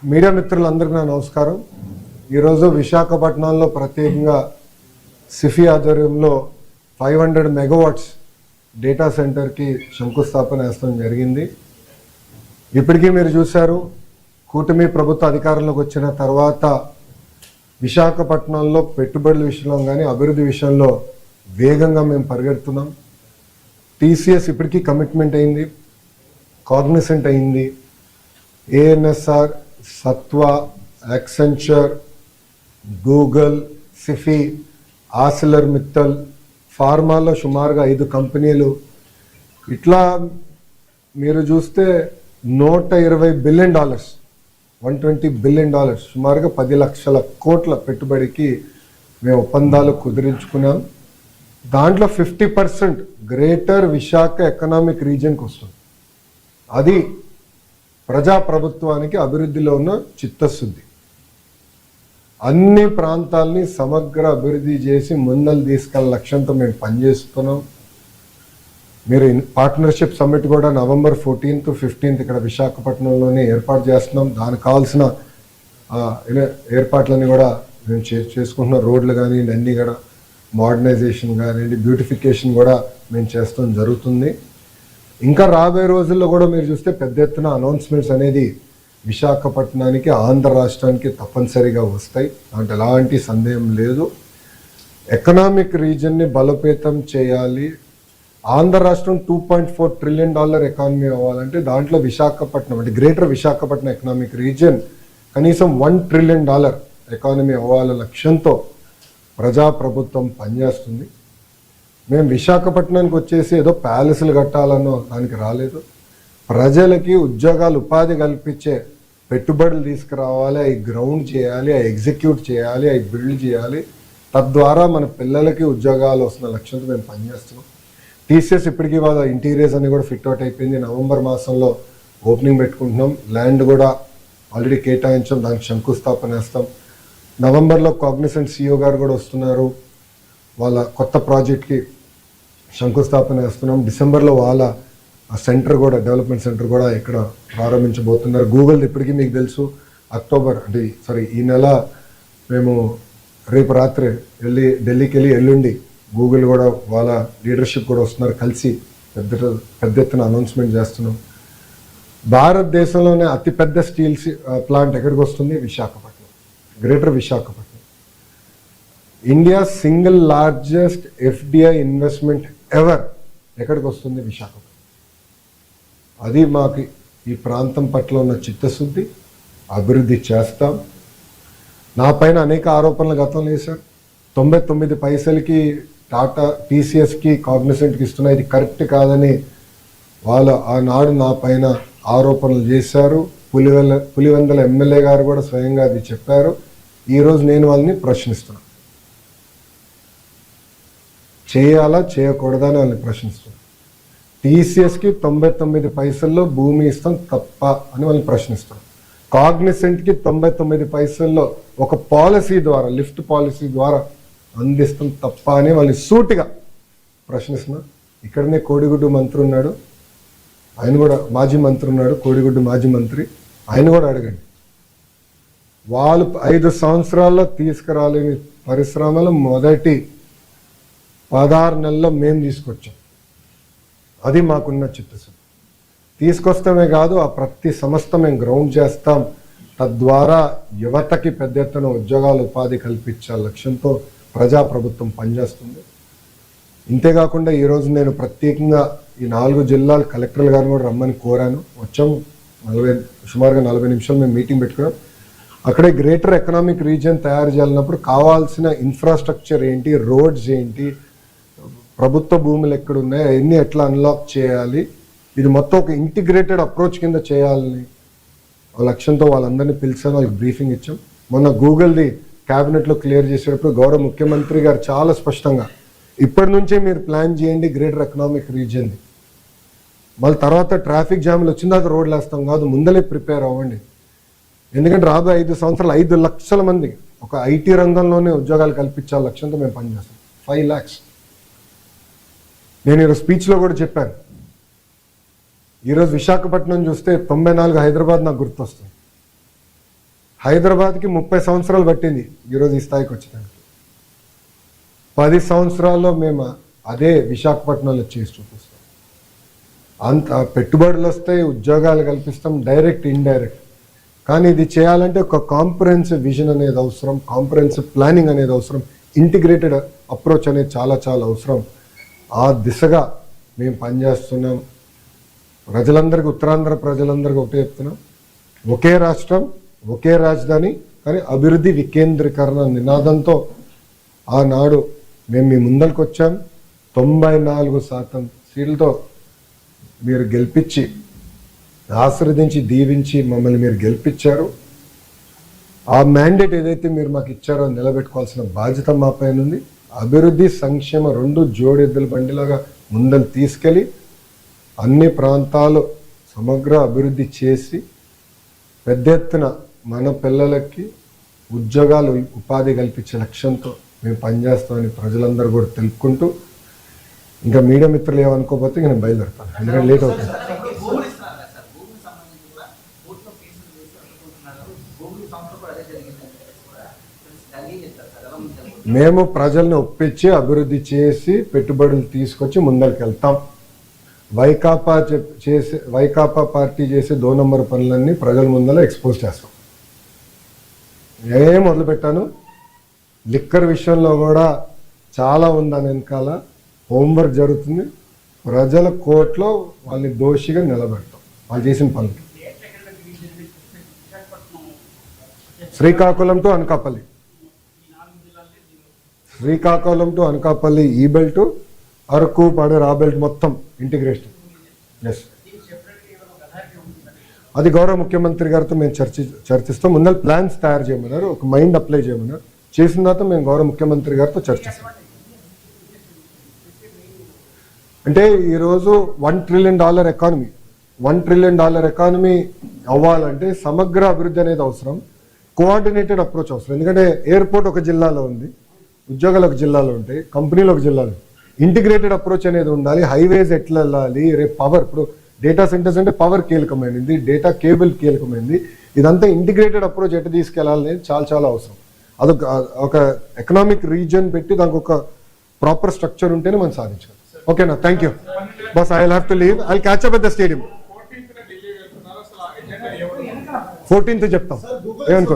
Media మిత్రులందరికీ నా నమస్కారం. ఈరోజు విశాఖపట్నంలో ప్రత్యేకంగా సిఫీ ఆధ్వర్యంలో 500 మెగావాట్స్ డేటా సెంటర్కి శంకుస్థాపన వేయడం జరిగింది. ఇప్పటికీ మీరు చూశారు, కూటమి ప్రభుత్వ అధికారంలోకి వచ్చిన తర్వాత విశాఖపట్నంలో పెట్టుబడుల విషయంలో కానీ అభివృద్ధి విషయంలో వేగంగా మేము పరిగెడుతున్నాం. టీసీఎస్ ఇప్పటికీ కమిట్మెంట్ అయింది, కాగ్నిసెంట్ అయింది, ANSR, Sattva, Accenture, Google, Sify, ArcelorMittal, ఫార్మాలో సుమారుగా 5 కంపెనీలు. ఇట్లా మీరు చూస్తే $120 బిలియన్, $120 బిలియన్, సుమారుగా 10 లక్షల కోట్ల పెట్టుబడికి మేము ఒప్పందాలు కుదిరించుకున్నాం. దాంట్లో 50% గ్రేటర్ విశాఖ ఎకనామిక్ రీజియన్కి వస్తుంది. అది ప్రజాప్రభుత్వానికి అభివృద్ధిలో ఉన్న చిత్తశుద్ధి. అన్ని ప్రాంతాలని సమగ్ర అభివృద్ధి చేసి ముందలు తీసుకెళ్ళ లక్ష్యంతో మేము పనిచేస్తున్నాం. మీరు పార్ట్నర్షిప్ సమ్మిట్ కూడా November 14th, 15th ఇక్కడ విశాఖపట్నంలోనే ఏర్పాటు చేస్తున్నాం. దానికి కావాల్సిన ఏర్పాట్లన్నీ కూడా మేము చేసుకుంటున్నాం. రోడ్లు కానివ్వండి, అన్నీ కూడా మోడర్నైజేషన్ కానివ్వండి, బ్యూటిఫికేషన్ కూడా మేము చేస్తాం జరుగుతుంది. ఇంకా రాబోయే రోజుల్లో కూడా మీరు చూస్తే పెద్ద ఎత్తున అనౌన్స్మెంట్స్ అనేది విశాఖపట్నానికి, ఆంధ్ర రాష్ట్రానికి తప్పనిసరిగా వస్తాయి. దాంట్లో ఎలాంటి సందేహం లేదు. ఎకనామిక్ రీజన్ని బలోపేతం చేయాలి. ఆంధ్ర రాష్ట్రం $2.4 ట్రిలియన్ ఎకానమీ అవ్వాలంటే దాంట్లో విశాఖపట్నం అంటే గ్రేటర్ విశాఖపట్నం ఎకనామిక్ రీజియన్ కనీసం $1 ట్రిలియన్ ఎకానమీ అవ్వాలన్న లక్ష్యంతో ప్రజాప్రభుత్వం పనిచేస్తుంది. మేము విశాఖపట్నానికి వచ్చేసి ఏదో ప్యాలెస్లు కట్టాలన్నో దానికి రాలేదు. ప్రజలకి ఉద్యోగాలు, ఉపాధి కల్పించే పెట్టుబడులు తీసుకురావాలి, అవి గ్రౌండ్ చేయాలి, అవి ఎగ్జిక్యూట్ చేయాలి, అవి బిల్డ్ చేయాలి. తద్వారా మన పిల్లలకి ఉద్యోగాలు వస్తున్న లక్ష్యంతో మేము పనిచేస్తున్నాం. టీసీఎస్ ఇప్పటికీ వాళ్ళ ఇంటీరియర్స్ అన్ని కూడా ఫిట్ అవుట్ అయిపోయింది. నవంబర్ మాసంలో ఓపెనింగ్ పెట్టుకుంటున్నాం. ల్యాండ్ కూడా ఆల్రెడీ కేటాయించాం, దానికి శంకుస్థాపన వేస్తాం. నవంబర్లో కాగ్నిసెంట్ CEO గారు కూడా వస్తున్నారు, వాళ్ళ కొత్త ప్రాజెక్ట్కి శంకుస్థాపన వేస్తున్నాం. డిసెంబర్లో వాళ్ళ సెంటర్ కూడా, డెవలప్మెంట్ సెంటర్ కూడా ఇక్కడ ప్రారంభించబోతున్నారు. గూగుల్ ఇప్పటికీ మీకు తెలుసు, ఈ నెల మేము రేపు రాత్రి ఢిల్లీకి వెళ్ళి ఎల్లుండి గూగుల్ కూడా వాళ్ళ లీడర్షిప్ కూడా వస్తున్నారు, కలిసి పెద్ద ఎత్తున అనౌన్స్మెంట్ చేస్తున్నాం. భారతదేశంలోనే అతిపెద్ద స్టీల్ ప్లాంట్ ఎక్కడికి వస్తుంది? Visakhapatnam, greater Visakhapatnam. India single largest FDI investment ever ఎక్కడికి వస్తుంది? విశాఖపట్నం. అది మాకు ఈ ప్రాంతం పట్ల ఉన్న చిత్తశుద్ధి. అభివృద్ధి చేస్తాం. నా పైన అనేక ఆరోపణలు గతంలో వేశారు. 99 పైసలకి టాటా, TCSకి, కాగ్నిసెంట్కి ఇస్తున్నా, ఇది కరెక్ట్ కాదని వాళ్ళు ఆనాడు నా పైన ఆరోపణలు చేశారు. పులివెందల ఎమ్మెల్యే గారు కూడా స్వయంగా అది చెప్పారు. ఈరోజు నేను వాళ్ళని ప్రశ్నిస్తున్నాను. చేయాలా చేయకూడదా అని వాళ్ళని ప్రశ్నిస్తున్నాను. TCSకి 99 పైసల్లో భూమి ఇస్తాం తప్ప అని వాళ్ళని ప్రశ్నిస్తున్నాం. కాగ్నిసెంట్కి 99 పైసల్లో ఒక పాలసీ ద్వారా, లిఫ్ట్ పాలసీ ద్వారా అందిస్తాం తప్ప అని వాళ్ళని సూటిగా ప్రశ్నిస్తున్నా. ఇక్కడనే కోడిగుడ్డు మంత్రి ఉన్నాడు, ఆయన కూడా మాజీ మంత్రి ఉన్నాడు, కోడిగుడ్డు మాజీ మంత్రి, ఆయన కూడా అడగండి. వాళ్ళు 5 సంవత్సరాల్లో తీసుకురాలేని పరిశ్రమలు మొదటి 16 నెలల్లో మేము తీసుకొచ్చాం. అది మాకున్న చిత్తశుద్ధి. తీసుకొస్తామే కాదు, ఆ ప్రతి సంస్థ మేము గ్రౌండ్ చేస్తాం. తద్వారా యువతకి పెద్ద ఎత్తున ఉద్యోగాలు, ఉపాధి కల్పించే లక్ష్యంతో ప్రజాప్రభుత్వం పనిచేస్తుంది. ఇంతేకాకుండా ఈరోజు నేను ప్రత్యేకంగా ఈ 4 జిల్లాల కలెక్టర్ల గారిని కూడా రమ్మని కోరాను. వచ్చాము, సుమారుగా 40 నిమిషాలు మేము మీటింగ్ పెట్టుకున్నాం. అక్కడే గ్రేటర్ ఎకనామిక్ రీజియన్ తయారు చేయాలన్నప్పుడు కావాల్సిన ఇన్ఫ్రాస్ట్రక్చర్ ఏంటి, రోడ్స్ ఏంటి, ప్రభుత్వ భూములు ఎక్కడున్నాయి, అవన్నీ ఎట్లా అన్లాక్ చేయాలి, ఇది మొత్తం ఒక ఇంటిగ్రేటెడ్ అప్రోచ్ కింద చేయాలని లక్ష్యంతో వాళ్ళందరినీ పిలిచాను, వాళ్ళకి బ్రీఫింగ్ ఇచ్చాం. మొన్న గూగుల్ది క్యాబినెట్లో క్లియర్ చేసేటప్పుడు గౌరవ ముఖ్యమంత్రి గారు చాలా స్పష్టంగా ఇప్పటి నుంచే మీరు ప్లాన్ చేయండి గ్రేటర్ ఎకనామిక్ రీజియన్ది, మళ్ళీ తర్వాత ట్రాఫిక్ జామ్లు వచ్చిన తర్వాత రోడ్లు వేస్తాం కాదు, ముందలే ప్రిపేర్ అవ్వండి. ఎందుకంటే రాబోయే 5 సంవత్సరాలు 5 లక్షల మంది ఒక IT రంగంలోనే ఉద్యోగాలు కల్పించాల లక్ష్యంతో మేము పనిచేస్తాం. 5 lakhs. నేను ఈరోజు స్పీచ్లో కూడా చెప్పాను, ఈరోజు విశాఖపట్నం చూస్తే 94 హైదరాబాద్ నాకు గుర్తొస్తుంది. హైదరాబాద్కి 30 సంవత్సరాలు పట్టింది ఈరోజు ఈ స్థాయికి వచ్చేదానికి. 10 సంవత్సరాల్లో మేము అదే విశాఖపట్నంలో చేసి చూపిస్తాం. అంత పెట్టుబడులు వస్తాయి, ఉద్యోగాలు కల్పిస్తాం, డైరెక్ట్ ఇండైరెక్ట్. కానీ ఇది చేయాలంటే ఒక కాంప్రహెన్సివ్ విజన్ అనేది అవసరం, కాంప్రహెన్సివ్ ప్లానింగ్ అనేది అవసరం, ఇంటిగ్రేటెడ్ అప్రోచ్ అనేది చాలా చాలా అవసరం. ఆ దిశగా మేము పనిచేస్తున్నాం. ప్రజలందరికీ, ఉత్తరాంధ్ర ప్రజలందరికీ ఒకటే చెప్తున్నాం, ఒకే రాష్ట్రం, ఒకే రాజధాని, కానీ అభివృద్ధి వికేంద్రీకరణ నినాదంతో ఆనాడు మేము మీ ముందరికి వచ్చాం. 94% సీట్లతో మీరు గెలిపించి, ఆశీర్వదించి, దీవించి మమ్మల్ని మీరు గెలిపించారు. ఆ మ్యాండేట్ ఏదైతే మీరు మాకు ఇచ్చారో నిలబెట్టుకోవాల్సిన బాధ్యత మా పైన ఉంది. అభివృద్ధి, సంక్షేమ రెండు జోడెద్దుల బండిలాగా ముందలు తీసుకెళ్ళి అన్ని ప్రాంతాలు సమగ్ర అభివృద్ధి చేసి పెద్ద ఎత్తున మన పిల్లలకి ఉద్యోగాలు, ఉపాధి కల్పించే లక్ష్యంతో మేము పనిచేస్తామని ప్రజలందరూ కూడా తెలుపుకుంటూ, ఇంకా మీడియా మిత్రులు ఏమనుకోకపోతే ఇంకా నేను బయలుదేరుతాను, ఎందుకంటే లేట్ అవుతుంది. మేము ప్రజల్ని ఒప్పించి అభివృద్ధి చేసి పెట్టుబడులు తీసుకొచ్చి ముందరికి వెళ్తాం. వైకాపా పార్టీ చేసే 2 నంబర్ పనులన్నీ ప్రజల ముందర ఎక్స్పోజ్ చేస్తాం. ఏం మొదలుపెట్టాను, లిక్కర్ విషయంలో కూడా చాలా ఉందని వెనకాల హోంవర్క్ జరుగుతుంది. ప్రజల కోర్టులో వాళ్ళని దోషిగా నిలబెడతాం వాళ్ళు చేసిన పనులు. శ్రీకాకుళం టు అనకాపల్లి, శ్రీకాకుళం టు అనకాపల్లి ఈ బెల్ట్, అరకు, పాడేరు ఆ బెల్ట్ మొత్తం ఇంటిగ్రేషన్. ఎస్, అది గౌరవ ముఖ్యమంత్రి గారితో మేము చర్చిస్తాం. ముందర ప్లాన్స్ తయారు చేయమన్నారు, ఒక మైండ్ అప్లై చేయమన్నారు. చేసిన తర్వాత మేము గౌరవ ముఖ్యమంత్రి గారితో చర్చిస్తాం. అంటే ఈరోజు $1 ట్రిలియన్ ఎకానమీ, $1 ట్రిలియన్ ఎకానమీ అవ్వాలంటే సమగ్ర అభివృద్ధి అనేది అవసరం, కోఆర్డినేటెడ్ అప్రోచ్ అవసరం. ఎందుకంటే ఎయిర్పోర్ట్ ఒక జిల్లాలో ఉంది, ఉద్యోగాలు ఒక జిల్లాలో ఉంటాయి, కంపెనీలు ఒక జిల్లాలో. ఇంటిగ్రేటెడ్ అప్రోచ్ అనేది ఉండాలి. హైవేస్ ఎట్లా వెళ్ళాలి, రేపు పవర్, ఇప్పుడు డేటా సెంటర్స్ అంటే పవర్ కీలకమైనది, డేటా కేబుల్ కీలకమైనది. ఇదంతా ఇంటిగ్రేటెడ్ అప్రోచ్ ఎట్లా తీసుకెళ్లాలనేది చాలా చాలా అవసరం. అదొక ఒక ఎకనామిక్ రీజన్ పెట్టి దానికి ఒక ప్రాపర్ స్ట్రక్చర్ ఉంటేనే మనం సాధించాలి. ఓకేనా, thank you boss. I will have to leave. I will catch up at the stadium. 14th చెప్తాం ఏమనుకో.